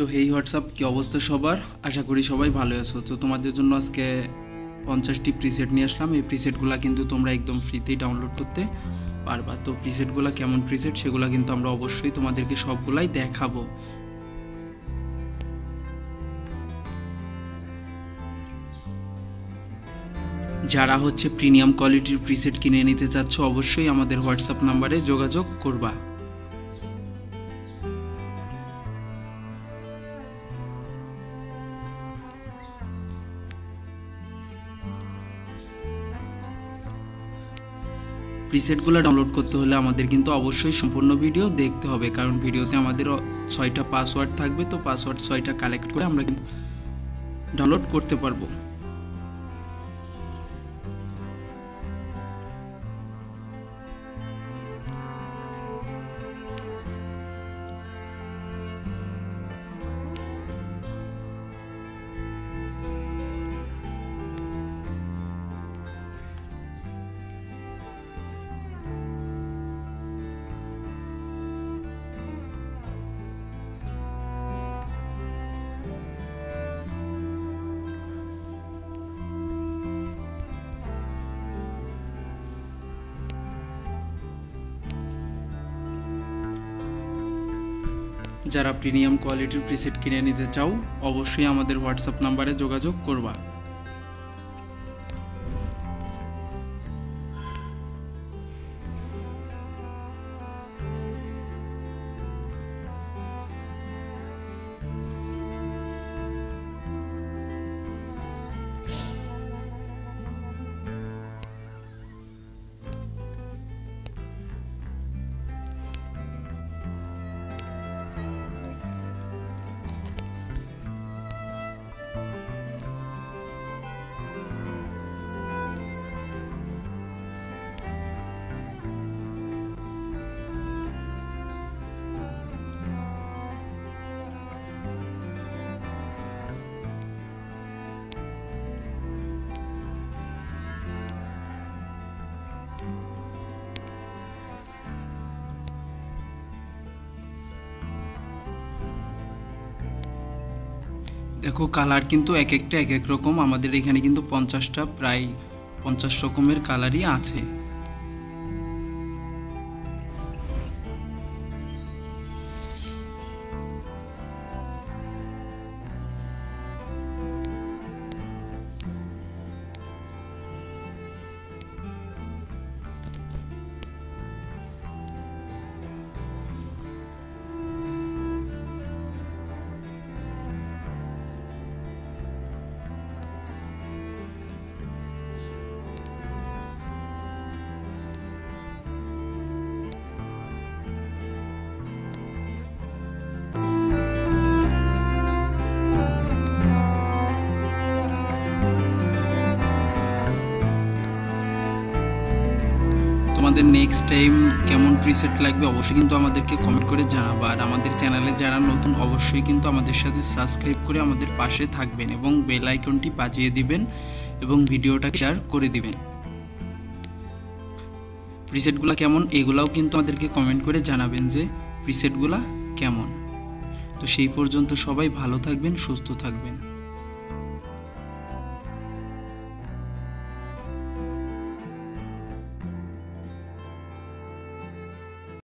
তো হেই হোয়াটসঅ্যাপ, কি অবস্থা সবার? আশা করি সবাই ভালো আছো। তো তোমাদের জন্য আজকে 50টি প্রিসেট নিয়ে আসলাম। এই প্রিসেটগুলো কিন্তু তোমরা একদম ফ্রিতেই ডাউনলোড করতে পারবা। তো প্রিসেটগুলো কেমন প্রিসেট সেগুলো কিন্তু আমরা অবশ্যই তোমাদেরকে সবগুলাই দেখাবো। যারা প্রিমিয়াম কোয়ালিটির প্রিসেট কিনে নিতে চাচ্ছ অবশ্যই আমাদের হোয়াটসঅ্যাপ নাম্বারে যোগাযোগ করবা। প্রিসেটগুলো ডাউনলোড করতে হলে আমাদের কিন্তু অবশ্যই সম্পূর্ণ ভিডিও দেখতে হবে, কারণ ভিডিওতে আমাদের 6টা পাসওয়ার্ড থাকবে। তো পাসওয়ার্ড 6টা কালেক্ট করে আমরা কিন্তু ডাউনলোড করতে পারবো। যারা প্রিমিয়াম কোয়ালিটির প্রিসেট কিনে নিতে চাও অবশ্যই আমাদের হোয়াটসঅ্যাপ নাম্বারে যোগাযোগ করবা। দেখো, কালার কিন্তু এক একটা এক এক রকম। আমাদের এখানে কিন্তু 50টা প্রায় 50 রকমের কালারই আছে। তোমাদের নেক্সট টাইম কেমন প্রিসেট লাগবে অবশ্যই কিন্তু আমাদেরকে কমেন্ট করে জানাবা। আর আমাদের চ্যানেলে যারা নতুন অবশ্যই কিন্তু আমাদের সাথে সাবস্ক্রাইব করে আমাদের পাশে থাকবেন এবং বেল আইকনটি বাজিয়ে দিবেন এবং ভিডিওটা শেয়ার করে দিবেন। প্রিসেটগুলো কেমন এগুলাও কিন্তু আমাদেরকে কমেন্ট করে জানাবেন যে প্রিসেটগুলো কেমন। তো সেই পর্যন্ত সবাই ভালো থাকবেন, সুস্থ থাকবেন।